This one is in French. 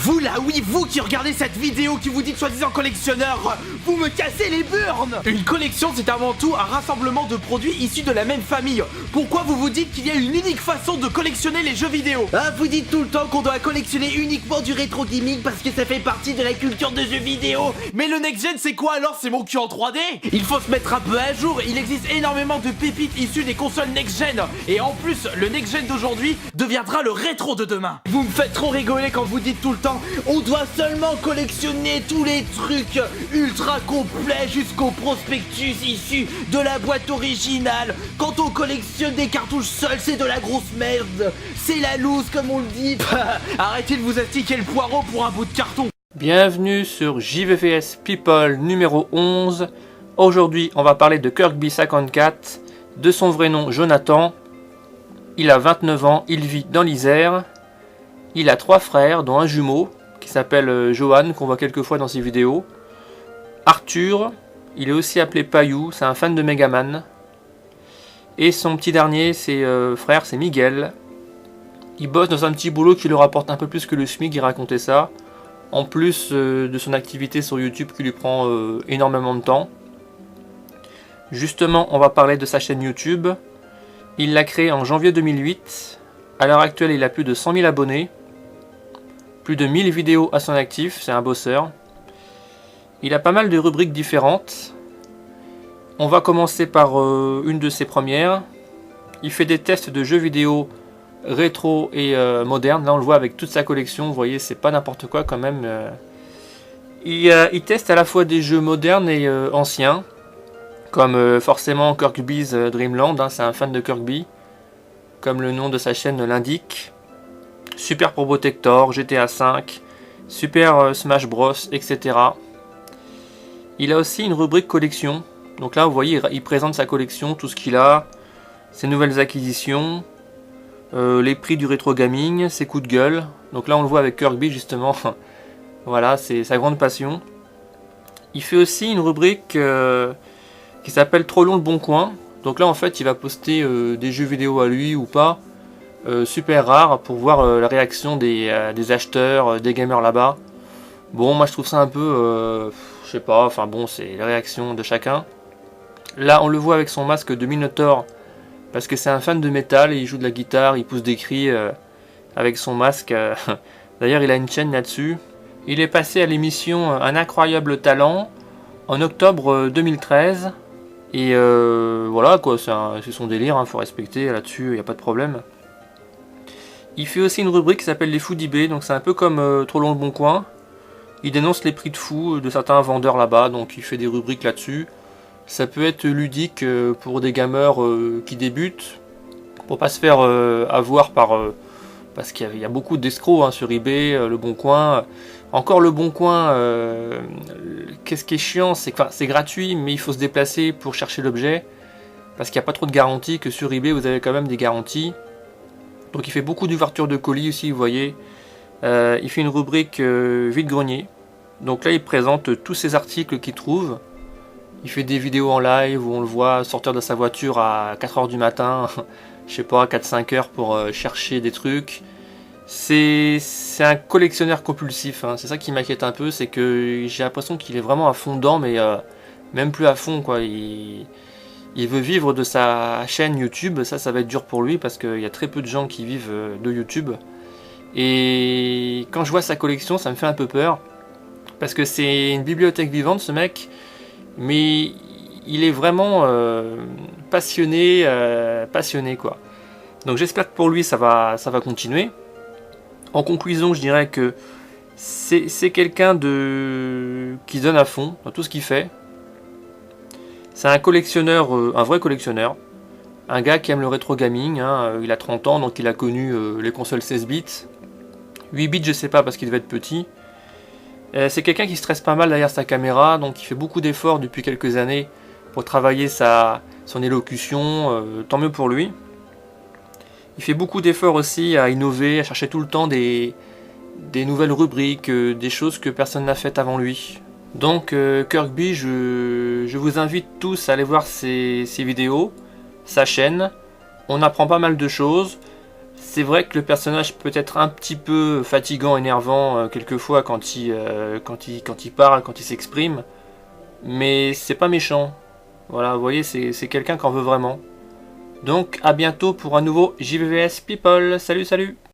Vous là, oui, vous qui regardez cette vidéo, qui vous dites soi-disant collectionneur, vous me cassez les burnes. Une collection, c'est avant tout un rassemblement de produits issus de la même famille. Pourquoi vous vous dites qu'il y a une unique façon de collectionner les jeux vidéo? Ah, vous dites tout le temps qu'on doit collectionner uniquement du rétro gaming parce que ça fait partie de la culture de jeux vidéo. Mais le next gen, c'est quoi alors? C'est mon cul en 3D? Il faut se mettre un peu à jour. Il existe énormément de pépites issues des consoles next gen. Et en plus, le next gen d'aujourd'hui deviendra le rétro de demain. Vous me faites trop rigoler quand vous dites tout le temps on doit seulement collectionner tous les trucs ultra complets jusqu'au prospectus issu de la boîte originale. Quand on collectionne des cartouches seules, c'est de la grosse merde. C'est la loose comme on le dit. Arrêtez de vous astiquer le poireau pour un bout de carton. Bienvenue sur JVVS People numéro 11. Aujourd'hui, on va parler de Kirkby54, de son vrai nom Jonathan. Il a 29 ans, il vit dans l'Isère. Il a 3 frères, dont un jumeau qui s'appelle Johan, qu'on voit quelques fois dans ses vidéos. Arthur, il est aussi appelé Payou, c'est un fan de Megaman. Et son petit dernier, frère, c'est Miguel. Il bosse dans un petit boulot qui lui rapporte un peu plus que le SMIC, il racontait ça. En plus de son activité sur YouTube qui lui prend énormément de temps. Justement, on va parler de sa chaîne YouTube. Il l'a créée en janvier 2008. À l'heure actuelle, il a plus de 100 000 abonnés. Plus de 1000 vidéos à son actif, c'est un bosseur. Il a pas mal de rubriques différentes. On va commencer par une de ses premières. Il fait des tests de jeux vidéo rétro et modernes. Là on le voit avec toute sa collection, vous voyez c'est pas n'importe quoi quand même. Il teste à la fois des jeux modernes et anciens. Comme forcément Kirkby's Dream Land, hein, c'est un fan de Kirkby. Comme le nom de sa chaîne l'indique. Super Probotector, GTA V, Super Smash Bros, etc. Il a aussi une rubrique collection. Donc là, vous voyez, il présente sa collection, tout ce qu'il a, ses nouvelles acquisitions, les prix du rétro gaming, ses coups de gueule. Donc là, on le voit avec Kirkby, justement. Voilà, c'est sa grande passion. Il fait aussi une rubrique qui s'appelle Trop long le bon coin. Donc là, en fait, il va poster des jeux vidéo à lui ou pas. Super rare pour voir la réaction des acheteurs, des gamers là-bas. Bon, moi je trouve ça un peu, je sais pas, enfin bon, c'est la réaction de chacun. Là, on le voit avec son masque de Minotaur, parce que c'est un fan de métal, et il joue de la guitare, il pousse des cris avec son masque. D'ailleurs, il a une chaîne là-dessus. Il est passé à l'émission Un incroyable talent en octobre 2013. Et voilà quoi, c'est son délire, hein, faut respecter là-dessus, il n'y a pas de problème. Il fait aussi une rubrique qui s'appelle les fous d'eBay, donc c'est un peu comme Trop long le bon coin. Il dénonce les prix de fou de certains vendeurs là-bas, donc il fait des rubriques là-dessus. Ça peut être ludique pour des gamers qui débutent, pour pas se faire avoir parce qu'il y a beaucoup d'escrocs hein, sur eBay, le bon coin. Encore le bon coin, qu'est-ce qui est chiant, c'est que c'est gratuit, mais il faut se déplacer pour chercher l'objet, parce qu'il n'y a pas trop de garanties, que sur eBay vous avez quand même des garanties. Donc il fait beaucoup d'ouverture de colis aussi, vous voyez. Il fait une rubrique vide-grenier. Donc là il présente tous ses articles qu'il trouve. Il fait des vidéos en live où on le voit sortir de sa voiture à 4h du matin, je sais pas, 4-5 heures pour chercher des trucs. C'est un collectionneur compulsif, hein. C'est ça qui m'inquiète un peu, c'est que j'ai l'impression qu'il est vraiment à fond dedans, mais même plus à fond quoi. Il veut vivre de sa chaîne YouTube, ça va être dur pour lui parce qu'il y a très peu de gens qui vivent de YouTube. Et quand je vois sa collection, ça me fait un peu peur. Parce que c'est une bibliothèque vivante ce mec, mais il est vraiment passionné quoi. Donc j'espère que pour lui ça va continuer. En conclusion, je dirais que c'est quelqu'un qui donne à fond dans tout ce qu'il fait. C'est un collectionneur, un vrai collectionneur. Un gars qui aime le rétro gaming. Hein, il a 30 ans, donc il a connu les consoles 16 bits. 8 bits, je sais pas, parce qu'il devait être petit. C'est quelqu'un qui stresse pas mal derrière sa caméra, donc il fait beaucoup d'efforts depuis quelques années pour travailler son élocution. Tant mieux pour lui. Il fait beaucoup d'efforts aussi à innover, à chercher tout le temps des nouvelles rubriques, des choses que personne n'a faites avant lui. Donc Kirkby, je vous invite tous à aller voir ses vidéos, sa chaîne. On apprend pas mal de choses. C'est vrai que le personnage peut être un petit peu fatigant, énervant quelquefois quand il parle, quand il s'exprime, mais c'est pas méchant. Voilà, vous voyez, c'est quelqu'un qu'on veut vraiment. Donc à bientôt pour un nouveau JVVS People. Salut, salut!